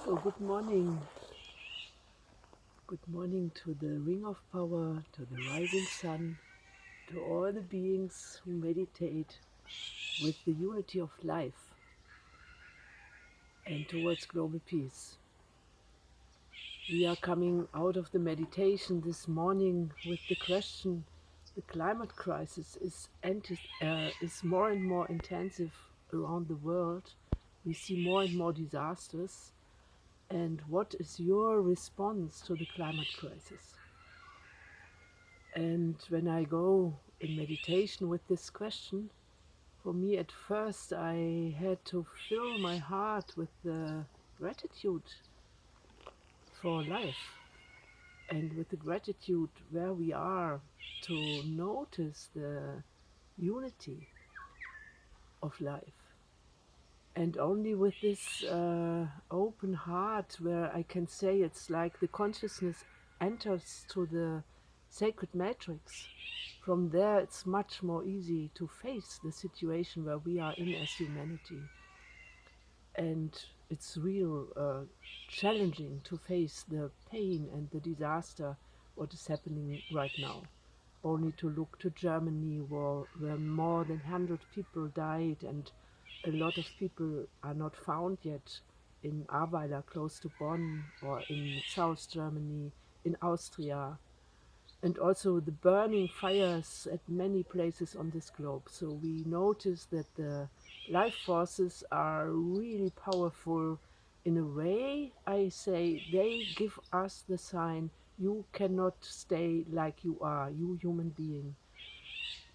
So, good morning. Good morning to the ring of power, to the rising sun, to all the beings who meditate with the unity of life and towards global peace. We are coming out of the meditation this morning with the question: the climate crisis is more and more intensive around the world. We see more and more disasters. And what is your response to the climate crisis? And when I go in meditation with this question, for me at first I had to fill my heart with the gratitude for life and with the gratitude where we are, to notice the unity of life. And only with this open heart, where I can say it's like the consciousness enters to the sacred matrix. From there, it's much more easy to face the situation where we are in as humanity. And it's real challenging to face the pain and the disaster what is happening right now. Only to look to Germany, where more than 100 people died and a lot of people are not found yet, in Ahrweiler close to Bonn, or in South Germany, in Austria, and also the burning fires at many places on this globe. So we notice that the life forces are really powerful. In a way, I say they give us the sign: you cannot stay like you are, you human being.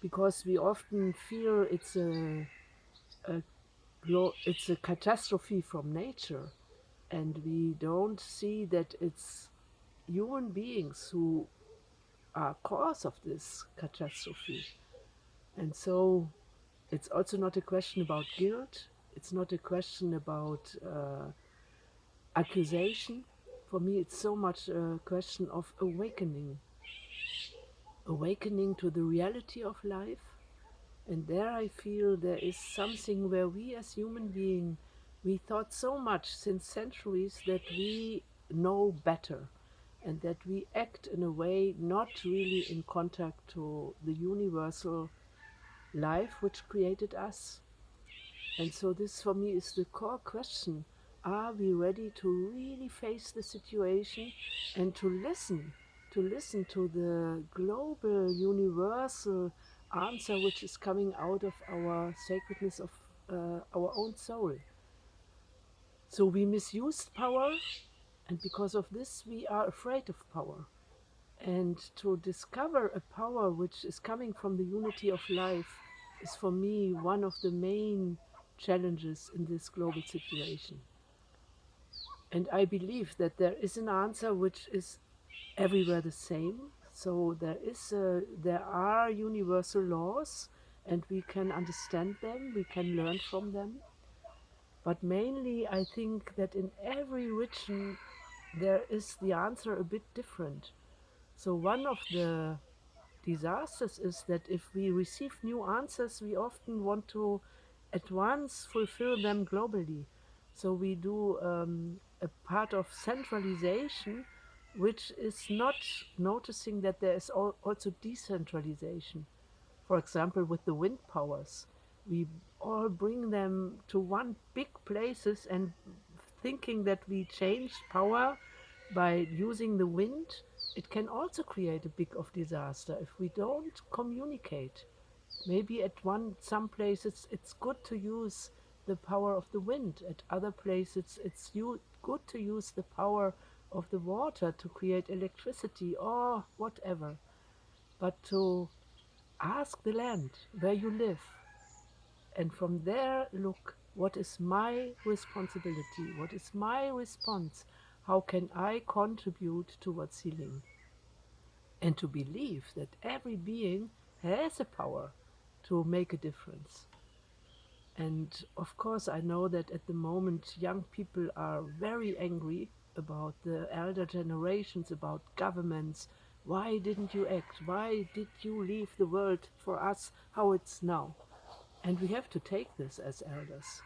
Because we often feel a it's a catastrophe from nature, and we don't see that it's human beings who are cause of this catastrophe. And so it's also not a question about guilt. It's not a question about accusation. For me, it's so much a question of awakening to the reality of life. And there I feel there is something where we as human beings, we thought so much since centuries that we know better, and that we act in a way not really in contact to the universal life which created us. And so this for me is the core question: are we ready to really face the situation and to listen to the global universal answer which is coming out of our sacredness of our own soul? So we misused power, and because of this we are afraid of power. And to discover a power which is coming from the unity of life is for me one of the main challenges in this global situation. And I believe that there is an answer which is everywhere the same. So there are universal laws, and we can understand them, we can learn from them. But mainly I think that in every region there is the answer a bit different. So one of the disasters is that if we receive new answers, we often want to at once fulfill them globally. So we do a part of centralization, which is not noticing that there is also decentralization. For example, with the wind powers, we all bring them to one big places, and thinking that we change power by using the wind, it can also create a big of disaster if we don't communicate. Maybe at some places it's good to use the power of the wind. At other places it's good to use the power of the water to create electricity or whatever. But to ask the land where you live, and from there look, what is my responsibility? What is my response? How can I contribute towards healing? And to believe that every being has a power to make a difference. And of course, I know that at the moment young people are very angry about the elder generations, about governments. Why didn't you act? Why did you leave the world for us how it's now? And we have to take this as elders.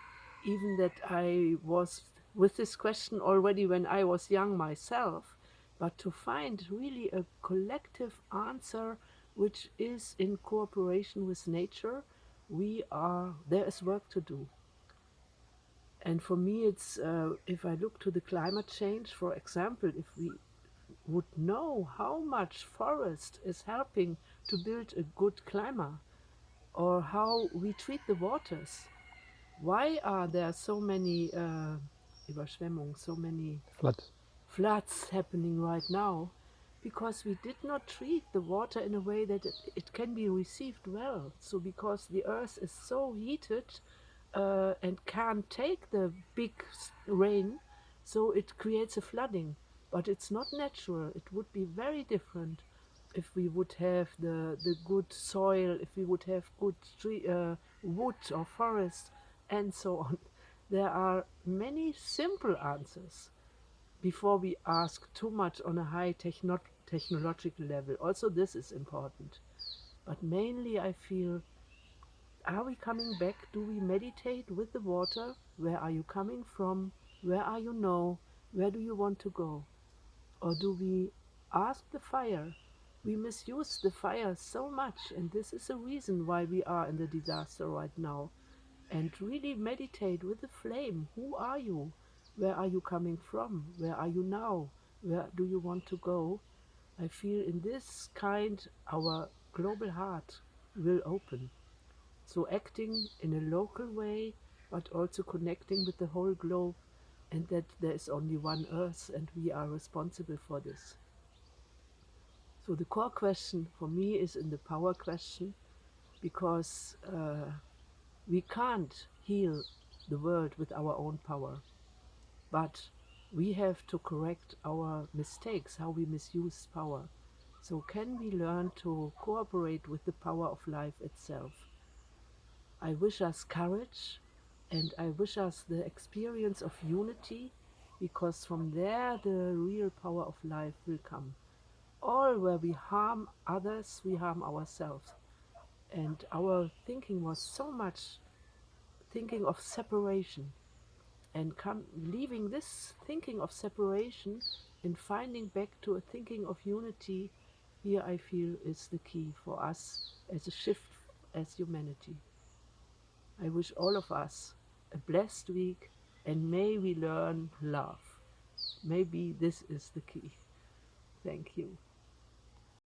Even that I was with this question already when I was young myself, but to find really a collective answer which is in cooperation with nature, there is work to do. And for me, it's if I look to the climate change, for example, if we would know how much forest is helping to build a good climate, or how we treat the waters, why are there so many Überschwemmungen, so many Floods. floods happening right now? Because we did not treat the water in a way that it can be received well. So because the earth is so heated and can't take the big rain, so it creates a flooding. But it's not natural. It would be very different if we would have the good soil, if we would have good wood or forest, and so on. There are many simple answers before we ask too much on a high technological level. Also, this is important. But mainly, I feel, are we coming back? Do we meditate with the water? Where are you coming from? Where are you now? Where do you want to go? Or do we ask the fire? We misuse the fire so much, and this is a reason why we are in the disaster right now. And really meditate with the flame. Who are you? Where are you coming from? Where are you now? Where do you want to go? I feel in this kind, our global heart will open. So acting in a local way, but also connecting with the whole globe, and that there is only one Earth and we are responsible for this. So the core question for me is in the power question, because we can't heal the world with our own power, but we have to correct our mistakes, how we misuse power. So can we learn to cooperate with the power of life itself? I wish us courage, and I wish us the experience of unity, because from there the real power of life will come. All where we harm others, we harm ourselves. And our thinking was so much thinking of separation, and leaving this thinking of separation and finding back to a thinking of unity, here I feel is the key for us as a shift as humanity. I wish all of us a blessed week, and may we learn love. Maybe this is the key. Thank you.